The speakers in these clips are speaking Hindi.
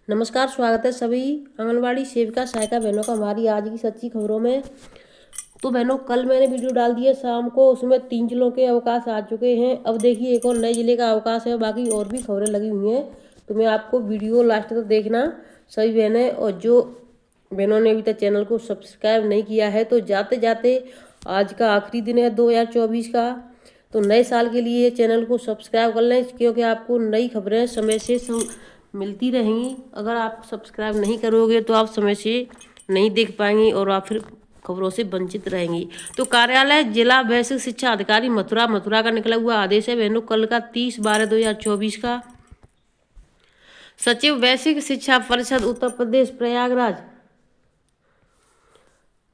नमस्कार, स्वागत है सभी आंगनवाड़ी सेविका सहायिका बहनों का हमारी आज की सच्ची खबरों में। तो बहनों, कल मैंने वीडियो डाल दी है शाम को, उसमें 3 जिलों के अवकाश आ चुके हैं। अब देखिए एक और नए जिले का अवकाश है, बाकी और भी खबरें लगी हुई हैं। तो मैं आपको वीडियो लास्ट तक देखना सभी बहनें, और जो बहनों ने अभी तक चैनल को सब्सक्राइब नहीं किया है तो जाते जाते आज का आखिरी दिन है 2024 का, तो नए साल के लिए चैनल को सब्सक्राइब कर लें, क्योंकि आपको नई खबरें समय से मिलती रहेंगी। अगर आप सब्सक्राइब नहीं करोगे तो आप समय से नहीं देख पाएंगी और आप फिर खबरों से वंचित रहेंगी। तो कार्यालय जिला वैश्विक शिक्षा अधिकारी मथुरा का निकला हुआ आदेश है बहनों, कल का 30/12/2024 का। सचिव वैश्विक शिक्षा परिषद उत्तर प्रदेश प्रयागराज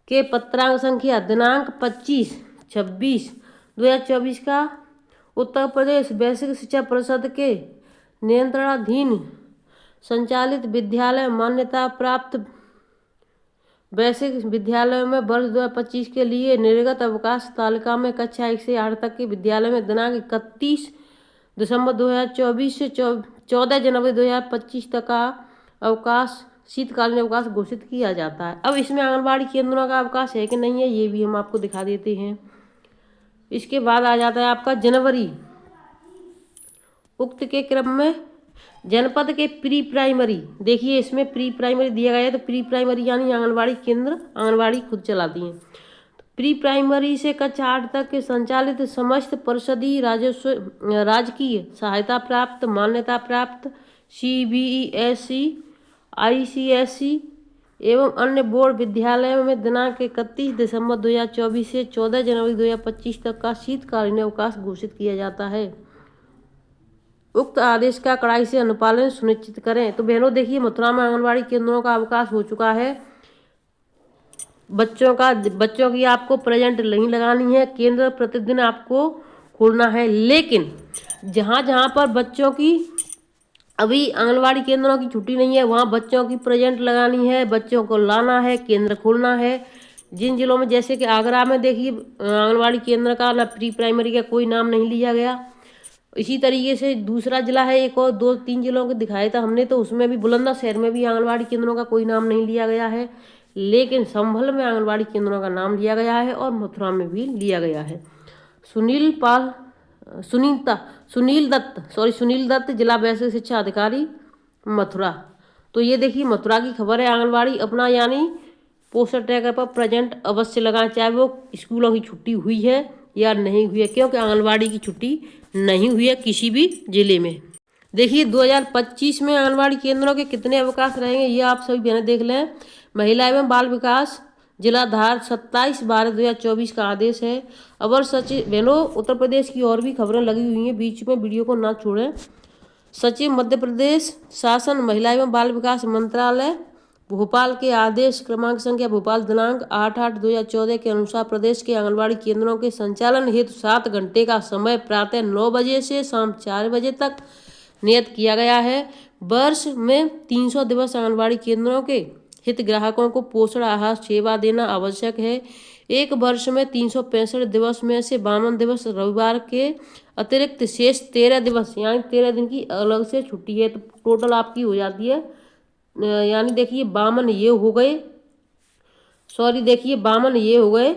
के पत्रांक संख्या दिनांक 25/26/2024 का। उत्तर प्रदेश वैश्विक शिक्षा परिषद के नियंत्रणाधीन संचालित विद्यालय मान्यता प्राप्त वैश्विक विद्यालयों में वर्ष 2025 के लिए निर्गत अवकाश तालिका में कक्षा 1 से 8 तक के विद्यालय में दिनांक 31 दिसंबर 2024 से 14 जनवरी 2025 तक का अवकाश शीतकालीन अवकाश घोषित किया जाता है। अब इसमें आंगनबाड़ी केंद्रों का अवकाश है कि नहीं है ये भी हम आपको दिखा देते हैं। इसके बाद आ जाता है आपका जनवरी। उक्त के क्रम में जनपद के प्री प्राइमरी, देखिए इसमें प्री प्राइमरी दिया गया है, तो प्री प्राइमरी यानी आंगनबाड़ी केंद्र आंगनबाड़ी खुद चलाती हैं। प्री प्राइमरी से कक्षा 8 तक के संचालित समस्त परिषदीय राजकीय सहायता प्राप्त मान्यता प्राप्त CBSE ICSE एवं अन्य बोर्ड विद्यालयों में दिनांक 31 दिसंबर 2024 से 14 जनवरी 2025 तक का शीतकालीन अवकाश घोषित किया जाता है। उक्त आदेश का कड़ाई से अनुपालन सुनिश्चित करें। तो बहनों देखिए, मथुरा में आंगनबाड़ी केंद्रों का अवकाश हो चुका है। बच्चों की आपको प्रेजेंट नहीं लगानी है, केंद्र प्रतिदिन आपको खोलना है। लेकिन जहाँ जहाँ पर बच्चों की अभी आंगनबाड़ी केंद्रों की छुट्टी नहीं है, वहाँ बच्चों की प्रेजेंट लगानी है, बच्चों को लाना है, केंद्र खोलना है। जिन जिलों में, जैसे कि आगरा में देखिए आंगनबाड़ी केंद्र का ना प्री प्राइमरी का कोई नाम नहीं लिया गया। इसी तरीके से दूसरा जिला है, एक और 2-3 जिलों को दिखाया था हमने, तो उसमें भी बुलंदशहर में भी आंगनबाड़ी केंद्रों का कोई नाम नहीं लिया गया है। लेकिन संभल में आंगनबाड़ी केंद्रों का नाम लिया गया है और मथुरा में भी लिया गया है। सुनील दत्त जिला वैश्विक शिक्षा अधिकारी मथुरा। तो ये देखिए मथुरा की खबर है। आंगनबाड़ी अपना यानी पोस्टर ट्रैकर पर प्रेजेंट अवश्य लगाएं, चाहे वो स्कूलों की छुट्टी हुई है या नहीं हुई है, क्योंकि आंगनबाड़ी की छुट्टी नहीं हुई है किसी भी जिले में। देखिए 2025 में आंगनबाड़ी केंद्रों के कितने अवकाश रहेंगे ये आप सभी बहनें देख लें। महिला एवं बाल विकास जिला धार 27/12/2024 का आदेश है। अवर सचिव बहनों, उत्तर प्रदेश की और भी खबरें लगी हुई हैं, बीच में वीडियो को ना छोड़ें। सचिव मध्य प्रदेश शासन महिला एवं बाल विकास मंत्रालय भोपाल के आदेश क्रमांक संख्या भोपाल दिनांक 8/8/2014 के अनुसार प्रदेश के आंगनबाड़ी केंद्रों के संचालन हेतु 7 घंटे का समय प्रातः 9 बजे से शाम 4 बजे तक नियत किया गया है। वर्ष में 300 दिवस आंगनबाड़ी केंद्रों के हितग्राहकों को पोषण आहार सेवा देना आवश्यक है। एक वर्ष में 365 दिवस में से 52 दिवस रविवार के अतिरिक्त शेष 13 दिवस यानी 13 दिन की अलग से छुट्टी है। तो टोटल आपकी हो जाती है, यानी देखिए 52 ये हो गए, देखिए 52 ये हो गए,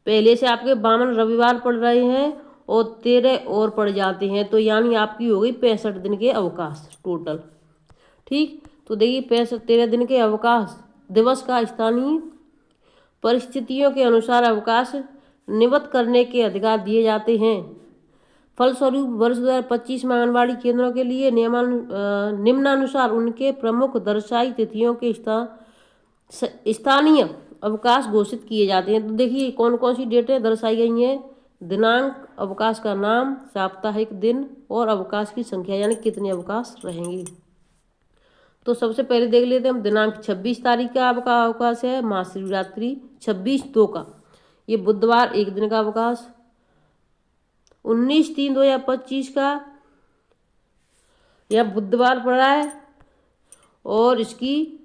पहले से आपके 52 रविवार पड़ रहे हैं और 13 और पड़ जाते हैं, तो यानी आपकी हो गई 65 दिन के अवकाश टोटल। ठीक, तो देखिए 13 दिन के अवकाश दिवस का स्थानीय परिस्थितियों के अनुसार अवकाश निवृत्त करने के अधिकार दिए जाते हैं। फलस्वरूप वर्ष 2025 में आंगनबाड़ी केंद्रों के लिए निम्नानुसार उनके प्रमुख दर्शाई तिथियों के स्थानीय अवकाश घोषित किए जाते हैं। तो देखिए कौन कौन सी डेटें दर्शाई गई हैं। दिनांक, अवकाश का नाम, साप्ताहिक दिन और अवकाश की संख्या, यानी कितने अवकाश रहेंगे। तो सबसे पहले देख लेते हैं हम, दिनांक 26 तारीख का आपका अवकाश है महाशिवरात्रि 26/2 का, ये बुधवार 1 दिन का अवकाश। 19/3/2025 का यह बुधवार पड़ा है और इसकी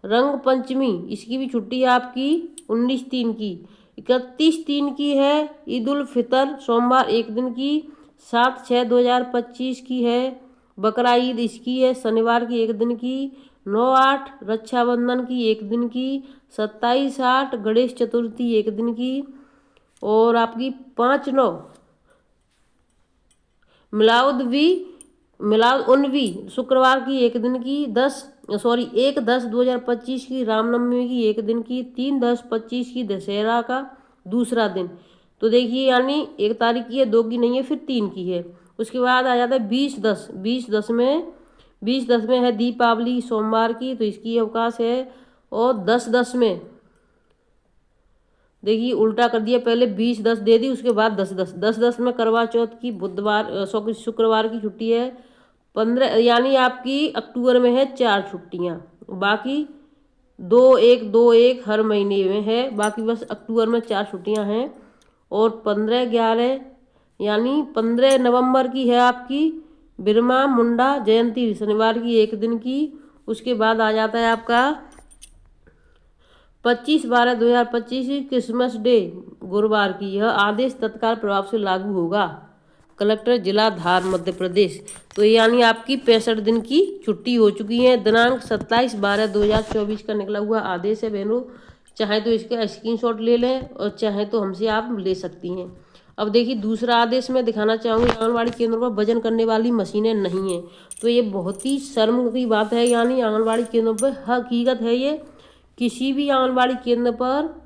रंग पंचमी, इसकी भी छुट्टी है आपकी 19/3 की। 31/3 की है ईद उल फितर सोमवार 1 दिन की। 7/6/2025 की है बकरा ईद इसकी है शनिवार की 1 दिन की, 9/8 रक्षाबंधन की 1 दिन की, 27/8 गणेश चतुर्थी 1 दिन की, और आपकी 5/9 मिलाद-उन-नबी शुक्रवार की 1 दिन की, 1/10/2025 की रामनवमी की 1 दिन की, 3/10/25 की दशहरा का दूसरा दिन। तो देखिए यानी 1 तारीख की है, 2 की नहीं है, फिर 3 की है। उसके बाद आ जाता है 20/10 में है दीपावली सोमवार की, तो इसकी अवकाश है। और 10/10 में देखिए उल्टा कर दिया, पहले 20/10 दे दी, उसके बाद 10/10। 10/10 में करवा चौथ की शुक्रवार की छुट्टी है। 15 यानी आपकी अक्टूबर में है 4 छुट्टियाँ, बाकी 2/1 हर महीने में है, बाकी बस अक्टूबर में 4 छुट्टियाँ हैं। और 15/11 यानी 15 नवंबर की है आपकी बिरमा मुंडा जयंती शनिवार की 1 दिन की। उसके बाद आ जाता है आपका 25/12/2025 क्रिसमस डे गुरुवार की। यह आदेश तत्काल प्रभाव से लागू होगा। कलेक्टर जिला धार मध्य प्रदेश। तो यानी आपकी 65 दिन की छुट्टी हो चुकी है। दिनांक 27/12/2024 का निकला हुआ आदेश है बहनों। चाहे तो इसका स्क्रीनशॉट ले लें और चाहे तो हमसे आप ले सकती हैं। अब देखिए दूसरा आदेश मैं दिखाना चाहूँगी, आंगनबाड़ी केंद्रों पर वजन करने वाली मशीनें नहीं हैं। तो ये बहुत ही शर्म की बात है, यानी आंगनबाड़ी केंद्रों पर हकीकत है ये, किसी भी आंगनबाड़ी केंद्र पर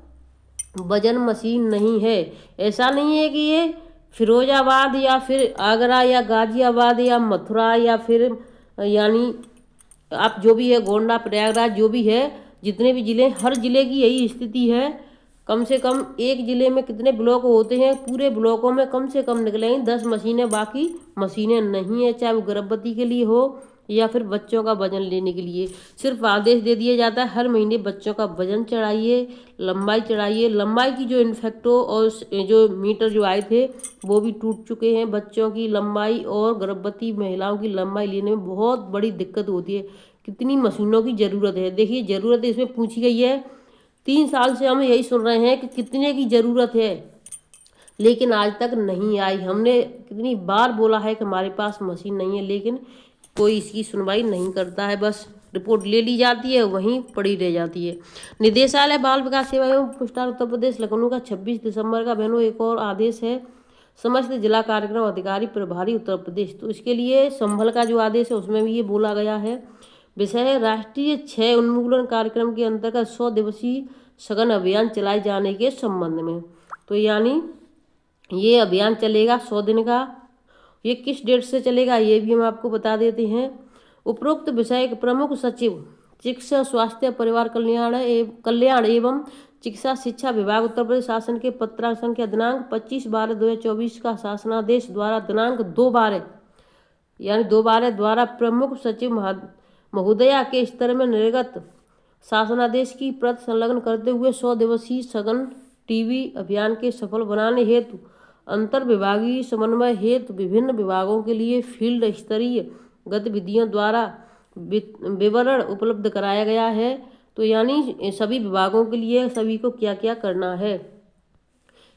वजन मशीन नहीं है। ऐसा नहीं है कि ये फिरोजाबाद या फिर आगरा या गाजियाबाद या मथुरा या फिर यानी आप जो भी है गोंडा प्रयागराज जो भी है, जितने भी ज़िले, हर ज़िले की यही स्थिति है। कम से कम एक ज़िले में कितने ब्लॉक होते हैं, पूरे ब्लॉकों में कम से कम निकलेंगे 10 मशीनें, बाकी मशीनें नहीं है, चाहे वो गर्भवती के लिए हो या फिर बच्चों का वजन लेने के लिए। सिर्फ आदेश दे दिया जाता है हर महीने बच्चों का वजन चढ़ाइए, लंबाई चढ़ाइए। लंबाई की जो इन्फेक्टो और जो मीटर जो आए थे वो भी टूट चुके हैं। बच्चों की लंबाई और गर्भवती महिलाओं की लंबाई लेने में बहुत बड़ी दिक्कत होती है। कितनी मशीनों की ज़रूरत है, देखिए ज़रूरत इसमें पूछी गई है। 3 साल से हम यही सुन रहे हैं कि कितने की ज़रूरत है, लेकिन आज तक नहीं आई। हमने कितनी बार बोला है कि हमारे पास मशीन नहीं है, लेकिन कोई इसकी सुनवाई नहीं करता है। बस रिपोर्ट ले ली जाती है, वहीं पड़ी रह जाती है। निदेशालय बाल विकास सेवा एवं पुरस्कार उत्तर प्रदेश लखनऊ का 26 दिसंबर का बहनों एक और आदेश है, समस्त जिला कार्यक्रम अधिकारी प्रभारी उत्तर प्रदेश। तो इसके लिए संभल का जो आदेश है उसमें भी ये बोला गया है। विषय है राष्ट्रीय क्षय उन्मूलन कार्यक्रम के अंतर्गत 100 दिवसीय सघन अभियान चलाए जाने के संबंध में। तो यानी ये अभियान चलेगा 100 दिन का। ये किस डेट से चलेगा ये भी हम आपको बता देते हैं। उपरोक्त विषय के प्रमुख सचिव चिकित्सा स्वास्थ्य परिवार कल्याण एवं चिकित्सा शिक्षा विभाग उत्तर प्रदेश शासन के पत्रांक संख्या दिनांक 25/12/2024 का शासनादेश द्वारा दिनांक 2/12 यानी 2/12 द्वारा प्रमुख सचिव महोदया के स्तर में निर्गत शासनादेश की प्रत संलग्न करते हुए 100 दिवसीय सघन टीबी अभियान के सफल बनाने हेतु अंतर विभागीय समन्वय हेतु विभिन्न विभागों के लिए फील्ड स्तरीय गतिविधियों द्वारा विवरण उपलब्ध कराया गया है। तो यानी सभी विभागों के लिए सभी को क्या क्या करना है।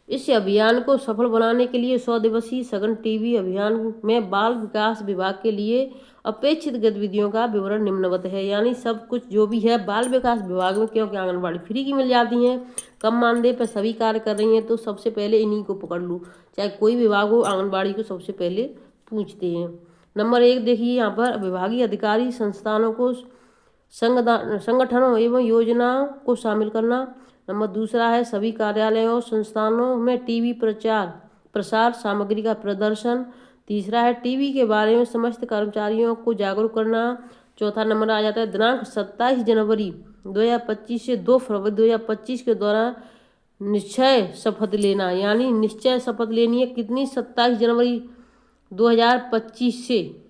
इस अभियान को सफल बनाने के लिए 100 दिवसीय सघन टीबी अभियान में बाल विकास विभाग के लिए अपेक्षित गतिविधियों का विवरण निम्नवत है। यानी सब कुछ जो भी है बाल विकास विभाग में, क्योंकि आंगनबाड़ी फ्री की मिल जाती हैं, कम मानदेय पर सभी कार्य कर रही हैं, तो सबसे पहले इन्हीं को पकड़ लूँ, चाहे कोई विभाग हो, आंगनबाड़ी को सबसे पहले पूछते हैं। नंबर 1 देखिए यहाँ पर विभागीय अधिकारी संस्थानों को संगठनों एवं योजनाओं को शामिल करना। नंबर 2 है सभी कार्यालयों और संस्थानों में टीबी प्रसार सामग्री का प्रदर्शन। 3 है टीबी के बारे में समस्त कर्मचारियों को जागरूक करना। 4 नंबर आ जाता है दिनांक 27 जनवरी 2025 से 2 फरवरी 2025 के दौरान निश्चय शपथ लेना। यानी निश्चय शपथ लेनी है कितनी, 27 जनवरी 2025 से,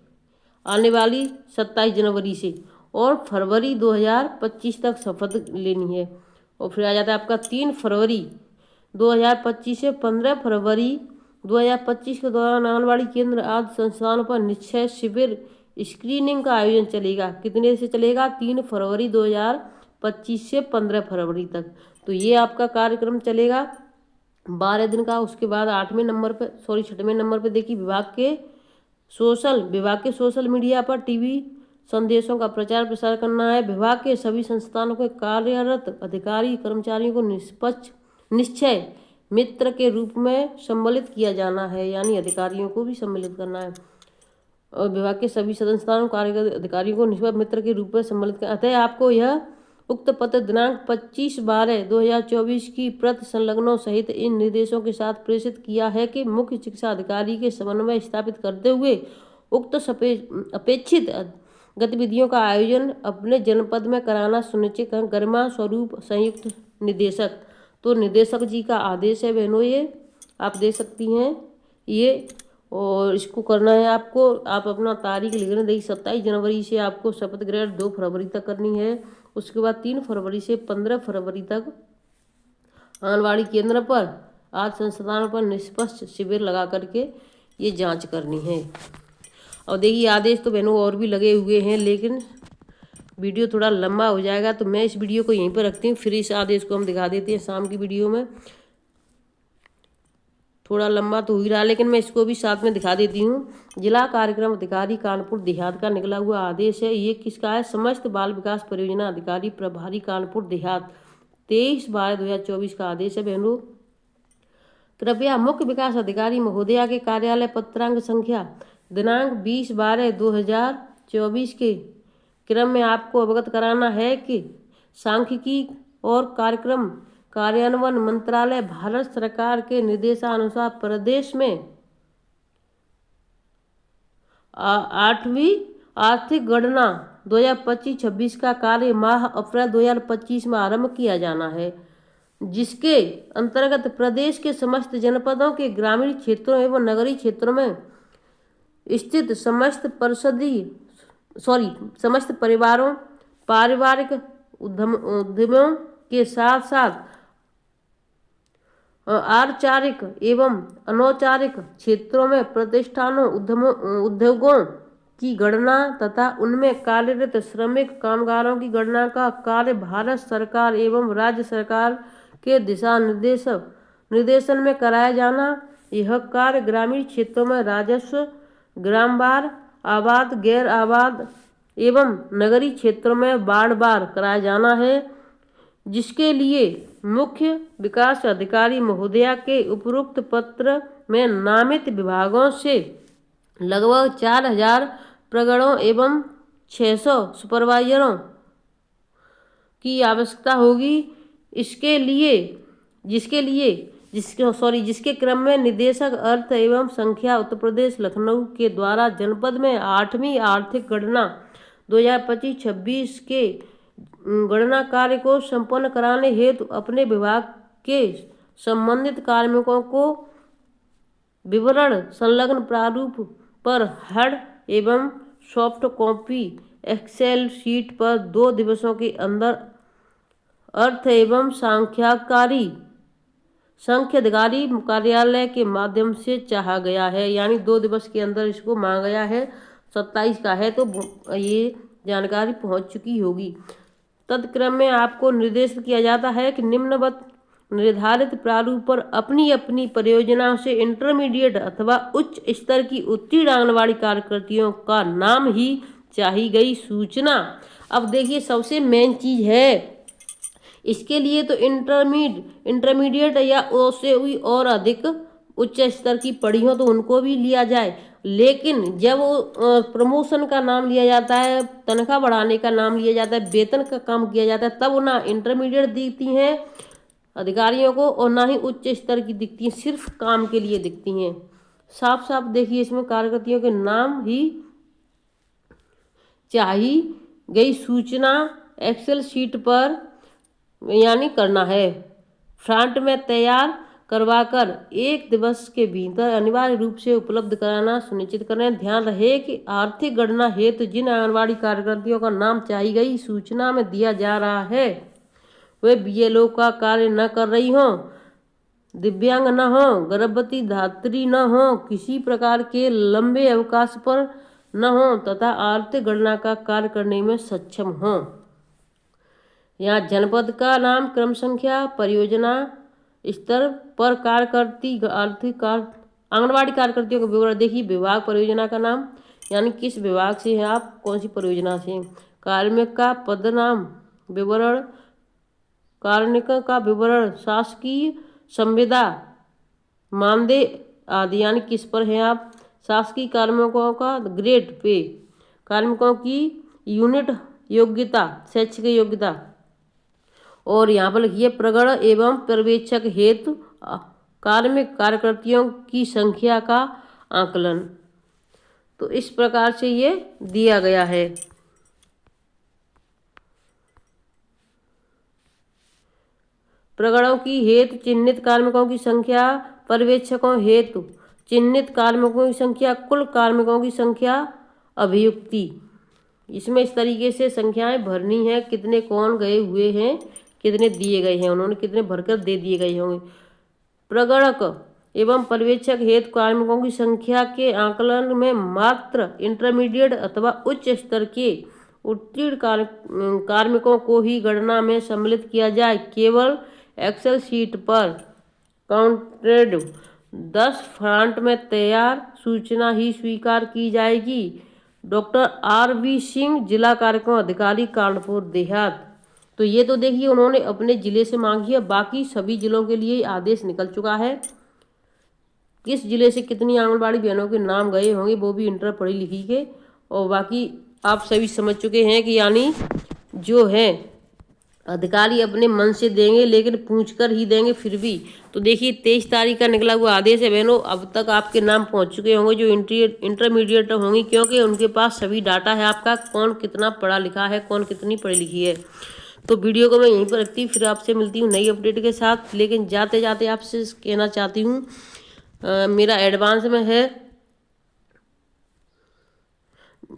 आने वाली 27 जनवरी से, और फरवरी 2025 तक शपथ लेनी है। और फिर आ जाता है आपका 3 फरवरी 2025 से 15 फरवरी 2025 के दौरान आंगनबाड़ी केंद्र आदि संस्थानों पर निश्चय शिविर स्क्रीनिंग का आयोजन चलेगा। कितने से चलेगा, 3 फरवरी 2025 से 15 फरवरी तक। तो ये आपका कार्यक्रम चलेगा 12 दिन का। उसके बाद 6वें नंबर पर देखिए विभाग के विभाग के सोशल मीडिया पर टीवी संदेशों का प्रचार प्रसार करना है। विभाग के सभी संस्थानों के कार्यरत अधिकारी कर्मचारियों को निष्पक्ष निश्चय मित्र के रूप में सम्मिलित किया जाना है, यानी अधिकारियों को भी सम्मिलित करना है। और विभाग के सभी संस्थानों कार्यरत अधिकारियों को निष्पक्ष मित्र के रूप में सम्मिलित करना। अतः आपको यह उक्त पत्र दिनांक 25/12/2024 की प्रति संलग्नों सहित इन निर्देशों के साथ प्रेषित किया है कि मुख्य शिक्षा अधिकारी के समन्वय स्थापित करते हुए उक्त अपेक्षित गतिविधियों का आयोजन अपने जनपद में कराना सुनिश्चित करें। गरिमा स्वरूप संयुक्त निदेशक। तो निदेशक जी का आदेश है बहनों, ये आप देख सकती हैं ये, और इसको करना है आपको। आप अपना तारीख लिख रहे, देखिए 27 जनवरी से आपको शपथ ग्रहण 2 फरवरी तक करनी है। उसके बाद 3 फरवरी से 15 फरवरी तक आंगनबाड़ी केंद्र पर आज संस्थानों पर निष्पक्ष शिविर लगा करके ये जांच करनी है। और देखिए आदेश तो बहनों और भी लगे हुए हैं, लेकिन वीडियो थोड़ा लंबा हो जाएगा तो मैं इस वीडियो को यहीं पर रखती हूँ। फिर इस आदेश को हम दिखा देते हैं शाम की वीडियो में। थोड़ा लंबा तो हो ही रहा, लेकिन मैं इसको भी साथ में दिखा देती हूँ। जिला कार्यक्रम अधिकारी कानपुर देहात का निकला हुआ आदेश है। ये किसका है? समस्त बाल विकास परियोजना अधिकारी प्रभारी कानपुर देहात 23/12/2024 का आदेश है बहनों। कृपया मुख्य विकास अधिकारी महोदया के कार्यालय पत्रांक संख्या दिनांक 20/12/2024 के क्रम में आपको अवगत कराना है कि सांख्यिकी और कार्यक्रम कार्यान्वयन मंत्रालय भारत सरकार के निर्देशानुसार प्रदेश में 8वीं आर्थिक गणना 2025-26 का कार्य माह अप्रैल 2025 में आरंभ किया जाना है, जिसके अंतर्गत प्रदेश के समस्त जनपदों के ग्रामीण क्षेत्रों एवं नगरीय क्षेत्रों में स्थित समस्त परिवारों पारिवारिक उद्यमों के साथ साथ औपचारिक एवं अनौपचारिक क्षेत्रों में प्रतिष्ठानों उद्योगों की गणना तथा उनमें कार्यरत श्रमिक कामगारों की गणना का कार्य भारत सरकार एवं राज्य सरकार के दिशा निर्देशन में कराया जाना। यह कार्य ग्रामीण क्षेत्रों में राजस्व, ग्रामवार, आबाद, गैर आबाद एवं नगरीय क्षेत्रों में वार्ड कराया जाना है, जिसके लिए मुख्य विकास अधिकारी महोदया के उपरोक्त पत्र में नामित विभागों से लगभग 4000 प्रगणों एवं 600 सुपरवाइजरों की आवश्यकता होगी। जिसके क्रम में निदेशक अर्थ एवं संख्या उत्तर प्रदेश लखनऊ के द्वारा जनपद में 8वीं आर्थिक गणना 2025-26 के गणना कार्य को संपन्न कराने हेतु अपने विभाग के संबंधित कार्मिकों को विवरण संलग्न प्रारूप पर हार्ड एवं सॉफ्ट कॉपी एक्सेल शीट पर 2 दिवसों के अंदर अर्थ एवं सांख्यिकी कार्यालय के माध्यम से चाहा गया है, यानी 2 दिवस के अंदर इसको मांगा गया है। 27 का है तो ये जानकारी पहुंच चुकी होगी। तत्क्रम में आपको निर्देशित किया जाता है कि निम्नवत निर्धारित प्रारूप पर अपनी अपनी परियोजना से इंटरमीडिएट अथवा उच्च स्तर की उत्तीर्ण आंगनबाड़ी कार्यकर्तियों का नाम ही चाही गई सूचना। अब देखिए सबसे मेन चीज है इसके लिए तो इंटरमीडिएट या उससे भी और अधिक उच्च स्तर की पढ़ी हो तो उनको भी लिया जाए, लेकिन जब प्रमोशन का नाम लिया जाता है, तनख्वाह बढ़ाने का नाम लिया जाता है, वेतन का काम किया जाता है, तब ना इंटरमीडिएट दिखती हैं अधिकारियों को और ना ही उच्च स्तर की दिखती हैं, सिर्फ काम के लिए दिखती हैं। साफ साफ देखिए इसमें कार्यकर्तियों के नाम ही चाही गई सूचना एक्सेल शीट पर यानी करना है। फ्रंट में तैयार करवाकर 1 दिवस के भीतर अनिवार्य रूप से उपलब्ध कराना सुनिश्चित करें। ध्यान रहे कि आर्थिक गणना हेतु जिन आंगनबाड़ी कार्यकर्तियों का नाम चाही गई सूचना में दिया जा रहा है वे बीएलओ का कार्य न कर रही हों, दिव्यांग न हो, गर्भवती धात्री न हो, किसी प्रकार के लंबे अवकाश पर न हो तथा आर्थिक गणना का कार्य करने में सक्षम हों। यहाँ जनपद का नाम, क्रम संख्या, परियोजना स्तर पर कार्यकर्ती, आंगनबाड़ी कार्यकर्तियों का विवरण देखिए। विभाग परियोजना का नाम, यानी किस विभाग से हैं आप, कौन सी परियोजना से। कार्मिक का पद नाम, विवरण, कार्मिक का विवरण, शासकीय संविदा, मानदेय आदि, यानी किस पर हैं आप। शासकीय कार्मिकों का ग्रेड पे, कार्मिकों की यूनिट योग्यता, शैक्षिक योग्यता। और यहाँ पर लिखिए प्रगण एवं पर्यवेक्षक हेतु कार्मिक कार्यकर्तियों की संख्या का आकलन। तो इस प्रकार से ये दिया गया है। प्रगणों की हेतु चिन्हित कार्मिकों की संख्या, पर्यवेक्षकों हेतु चिन्हित कार्मिकों की संख्या, कुल कार्मिकों की संख्या, अभियुक्ति। इसमें इस तरीके से संख्याएं भरनी है, कितने कौन गए हुए हैं, कितने दिए गए हैं, उन्होंने कितने भरकर दे दिए गए होंगे। प्रगणक एवं पर्यवेक्षक हेतु कार्मिकों की संख्या के आकलन में मात्र इंटरमीडिएट अथवा उच्च स्तर के उत्तीर्ण कार्मिकों को ही गणना में सम्मिलित किया जाए। केवल एक्सेल शीट पर काउंटेड 10 फॉन्ट में तैयार सूचना ही स्वीकार की जाएगी। डॉक्टर RV सिंह, जिला कार्यक्रम अधिकारी, कानपुर देहात। तो ये तो देखिए उन्होंने अपने ज़िले से मांगी है, बाकी सभी ज़िलों के लिए आदेश निकल चुका है। किस ज़िले से कितनी आंगनबाड़ी बहनों के नाम गए होंगे वो भी इंटर पढ़ी लिखी के, और बाकी आप सभी समझ चुके हैं कि यानी जो है अधिकारी अपने मन से देंगे, लेकिन पूछकर ही देंगे फिर भी। तो देखिए 23 तारीख का निकला हुआ आदेश है बहनों, अब तक आपके नाम पहुंच चुके होंगे जो इंटरमीडिएट होंगी, क्योंकि उनके पास सभी डाटा है आपका, कौन कितना पढ़ा लिखा है, कौन कितनी पढ़ी लिखी है। तो वीडियो को मैं यहीं पर रखती हूँ, फिर आपसे मिलती हूँ नई अपडेट के साथ। लेकिन जाते जाते आपसे कहना चाहती हूँ, मेरा एडवांस में है,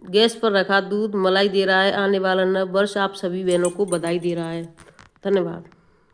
गैस पर रखा दूध मलाई दे रहा है, आने वाला नव वर्ष आप सभी बहनों को बधाई दे रहा है। धन्यवाद।